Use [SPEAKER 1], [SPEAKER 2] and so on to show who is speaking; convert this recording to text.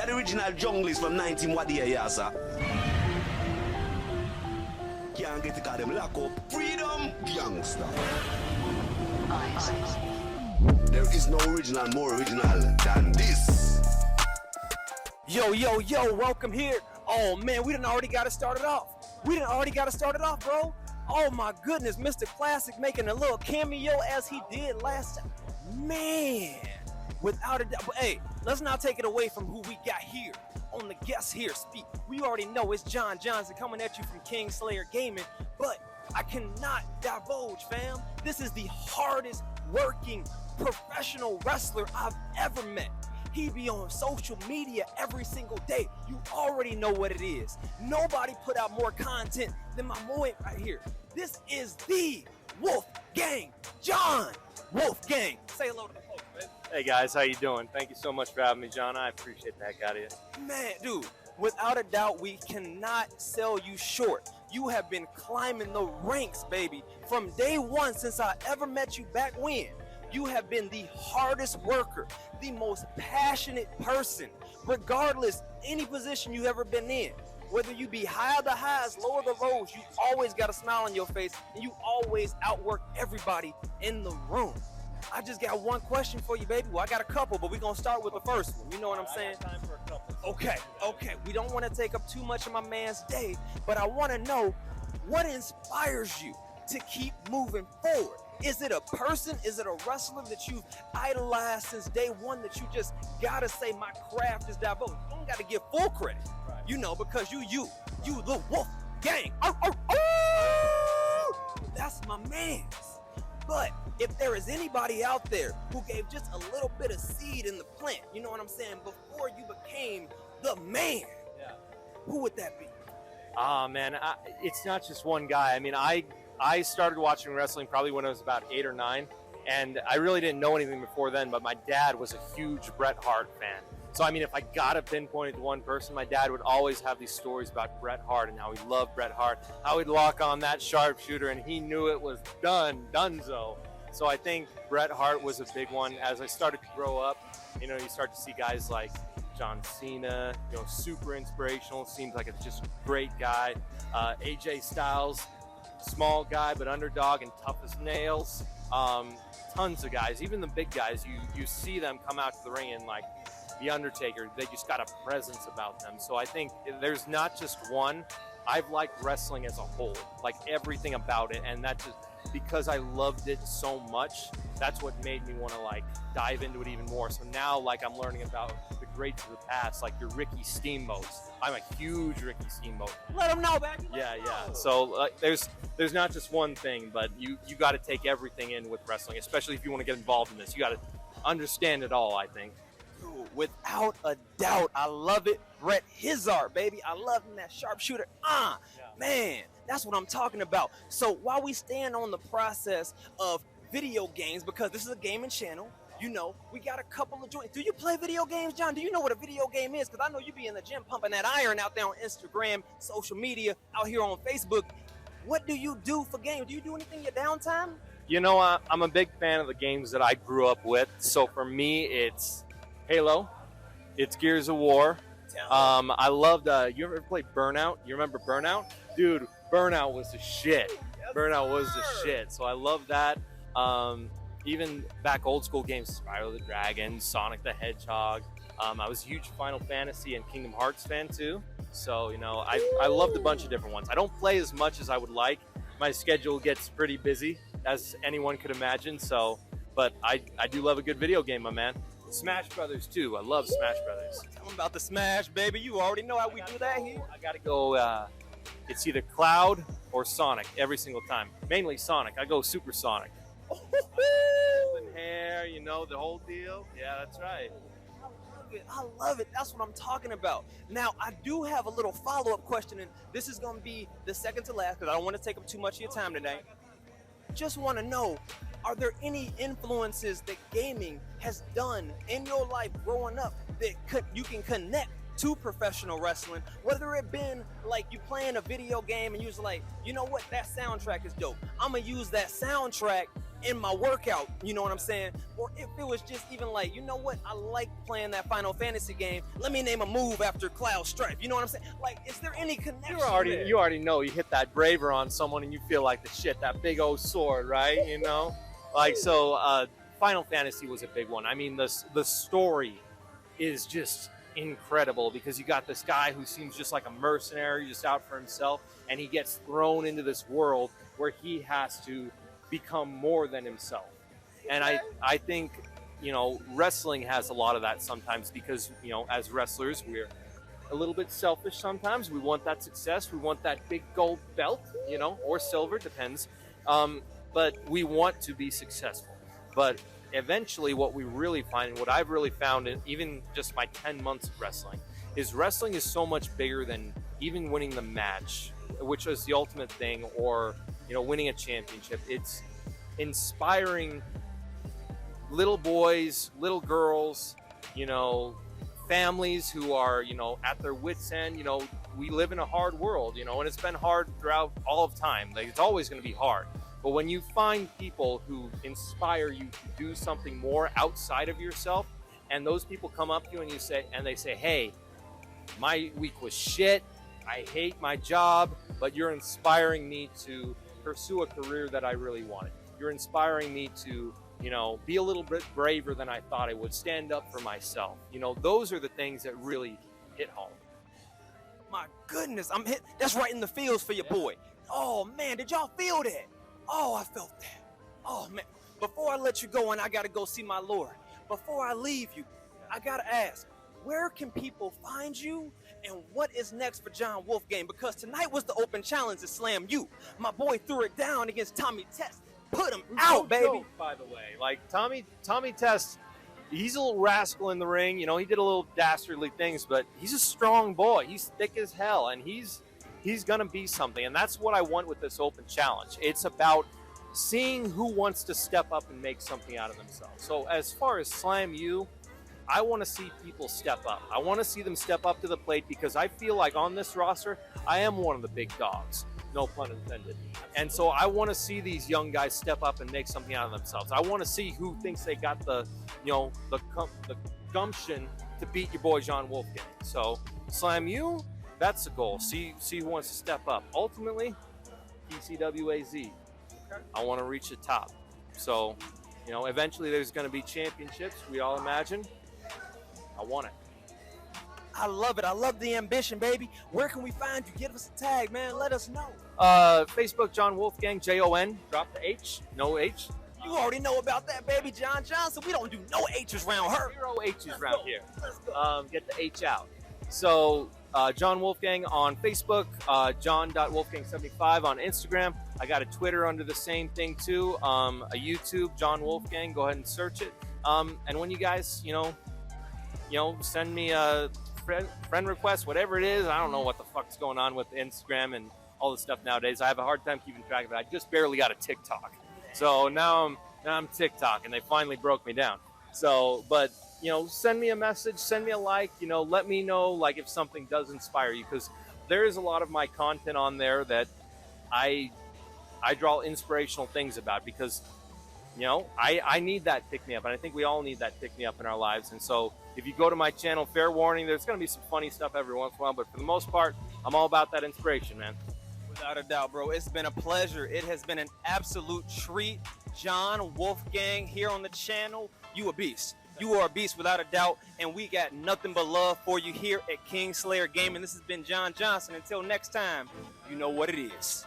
[SPEAKER 1] are the original junglies from 19 Wadia, yeah, sir. Can't get to them lock up. Freedom, gangster. There is no original more original than this.
[SPEAKER 2] Yo, yo, yo, welcome here. Oh man, we done already got it started off. Bro. Oh my goodness, Mr. Classic making a little cameo as he did last time. Man, without a doubt. But hey, let's not take it away from who we got here on the guest here speak. We already know it's Jon Johnson coming at you from Kingslayer Gaming, but I cannot divulge, fam. This is the hardest working professional wrestler I've ever met. He be on social media every single day. You already know what it is. Nobody put out more content than my boy right here. This is the WolfGang, Jon WolfGang. Say hello to the folks, man.
[SPEAKER 3] Hey guys, how you doing? Thank you so much for having me, John. I appreciate the heck out of you.
[SPEAKER 2] Man, dude, without a doubt, we cannot sell you short. You have been climbing the ranks, baby, from day one since I ever met you back when. You have been the hardest worker, the most passionate person, regardless any position you've ever been in. Whether you be high the highs, low the lows, you always got a smile on your face and you always outwork everybody in the room. I just got one question for you, baby. Well, I got a couple, but we're going to start with the first one. You know what I'm saying?
[SPEAKER 3] Time for a couple.
[SPEAKER 2] Okay. We don't want to take up too much of my man's day, but I want to know what inspires you to keep moving forward. Is it a person? Is it a wrestler that you've idolized since day one that you just gotta say my craft is diverse? You don't gotta give full credit, right? You know, because you the Wolf Gang. That's my man's. But if there is anybody out there who gave just a little bit of seed in the plant, you know what I'm saying, before you became the man, who would that be?
[SPEAKER 3] Man, it's not just one guy. I mean, I started watching wrestling probably when I was about 8 or 9, and I really didn't know anything before then, but my dad was a huge Bret Hart fan. So, I mean, if I gotta pinpoint it to one person, my dad would always have these stories about Bret Hart and how he loved Bret Hart, how he'd lock on that sharpshooter and he knew it was donezo. So I think Bret Hart was a big one. As I started to grow up, you know, you start to see guys like John Cena, you know, super inspirational, seems like a just great guy. AJ Styles, small guy but underdog and tough as nails. Tons of guys, even the big guys, you see them come out to the ring and like The Undertaker, they just got a presence about them. So I think there's not just one. I've liked wrestling as a whole, like everything about it, and that's just because I loved it so much. That's what made me want to like dive into it even more. So now like I'm learning about the greats of the past, like your Ricky Steamboats. I'm a huge Ricky Steamboat.
[SPEAKER 2] Let them know, baby.
[SPEAKER 3] Yeah. So there's not just one thing, but you got to take everything in with wrestling, especially if you want to get involved in this. You got to understand it all, I think.
[SPEAKER 2] Dude, without a doubt, I love it. Bret Hart, baby. I love him, that sharpshooter. Man, that's what I'm talking about. So while we stand on the process of video games, because this is a gaming channel, you know, we got a couple of joints. Do you play video games, John? Do you know what a video game is? Because I know you be in the gym pumping that iron out there on Instagram, social media, out here on Facebook. What do you do for games? Do you do anything in your downtime?
[SPEAKER 3] You know, I'm a big fan of the games that I grew up with. So for me, it's Halo, it's Gears of War. I loved, you ever played Burnout? You remember Burnout? Dude, Burnout was the shit.
[SPEAKER 2] Yes,
[SPEAKER 3] Burnout was
[SPEAKER 2] sir.
[SPEAKER 3] the shit. So I love that. Even back old school games, Spyro the Dragon, Sonic the Hedgehog. I was a huge Final Fantasy and Kingdom Hearts fan too. So, you know, I loved a bunch of different ones. I don't play as much as I would like. My schedule gets pretty busy, as anyone could imagine. So, but I do love a good video game, my man. Smash Brothers too. I love Smash Brothers.
[SPEAKER 2] Tell them about the Smash, baby. You already know how we do that here.
[SPEAKER 3] I gotta go. It's either Cloud or Sonic every single time. Mainly Sonic. I go Super Sonic. Golden hair, you know, the whole deal. Yeah, that's right.
[SPEAKER 2] I love it. That's what I'm talking about. Now, I do have a little follow-up question, and this is going to be the second to last because I don't want to take up too much of your time today. Just want to know, are there any influences that gaming has done in your life growing up that you can connect to professional wrestling? Whether it been like you playing a video game and you was like, you know what, that soundtrack is dope. I'm going to use that soundtrack in my workout, you know what I'm saying? Or if it was just even like, you know what, I like playing that Final Fantasy game, let me name a move after Cloud Strife, you know what I'm saying? Like, is there any connection there?
[SPEAKER 3] You already know, you hit that braver on someone and you feel like the shit, that big old sword, right? You know? Like, so Final Fantasy was a big one. I mean, the story is just incredible because you got this guy who seems just like a mercenary, just out for himself, and he gets thrown into this world where he has to become more than himself. And I think, you know, wrestling has a lot of that sometimes because, you know, as wrestlers, we're a little bit selfish sometimes. We want that success. We want that big gold belt, you know, or silver, depends. But we want to be successful. But eventually what we really find, and what I've really found in even just my 10 months of wrestling is so much bigger than even winning the match, which is the ultimate thing, or, you know, winning a championship. It's inspiring little boys, little girls, you know, families who are, you know, at their wits' end. You know, we live in a hard world, you know, and it's been hard throughout all of time. Like, it's always going to be hard. But when you find people who inspire you to do something more outside of yourself, and those people come up to you and they say, hey, my week was shit, I hate my job, but you're inspiring me to pursue a career that I really wanted. You're inspiring me to, you know, be a little bit braver than I thought I would, stand up for myself. You know, those are the things that really hit home.
[SPEAKER 2] My goodness, I'm hit. That's right in the feels for your boy. Oh man, did y'all feel that? Oh, I felt that. Oh man, before I let you go and I gotta go see my Lord, before I leave you, I gotta ask, where can people find you and what is next for Jon WolfGang? Because tonight was the open challenge to Slam U. My boy threw it down against Tommy Test. Put him out, baby.
[SPEAKER 3] Joke, by the way, like Tommy Test, he's a little rascal in the ring. You know, he did a little dastardly things, but he's a strong boy. He's thick as hell, and he's gonna be something. And that's what I want with this open challenge. It's about seeing who wants to step up and make something out of themselves. So as far as Slam U, I want to see people step up. I want to see them step up to the plate because I feel like on this roster, I am one of the big dogs. No pun intended. And so I want to see these young guys step up and make something out of themselves. I want to see who thinks they got the, you know, the gumption to beat your boy Jon WolfGang. So Slam U, that's the goal. See who wants to step up. Ultimately, KSW AZ. Okay. I want to reach the top. So, you know, eventually there's going to be championships, we all imagine. I want it.
[SPEAKER 2] I love it. I love the ambition, baby. Where can we find you? Give us a tag, man. Let us know.
[SPEAKER 3] Facebook, Jon WolfGang, Jon. Drop the H. No H.
[SPEAKER 2] You already know about that, baby. Jon Johnson. We don't do no H's around her.
[SPEAKER 3] 0 H's around here. Get the H out. So, Jon WolfGang on Facebook, Jon.WolfGang75 on Instagram. I got a Twitter under the same thing too. A YouTube, Jon WolfGang. Go ahead and search it. And when you guys, you know, send me a friend request, whatever it is. I don't know what the fuck's going on with Instagram and all this stuff nowadays. I have a hard time keeping track of it. I just barely got a TikTok. So now I'm TikTok, and they finally broke me down. So, but, you know, send me a message, send me a like, you know, let me know, like, if something does inspire you, because there is a lot of my content on there that I draw inspirational things about, because, you know, I need that pick-me-up, and I think we all need that pick-me-up in our lives. And so if you go to my channel, fair warning, there's going to be some funny stuff every once in a while, but for the most part, I'm all about that inspiration, man.
[SPEAKER 2] Without a doubt, bro. It's been a pleasure. It has been an absolute treat. Jon WolfGang here on the channel. You a beast. You are a beast without a doubt, and we got nothing but love for you here at Kingslayer Gaming. This has been Jon Johnson. Until next time, you know what it is.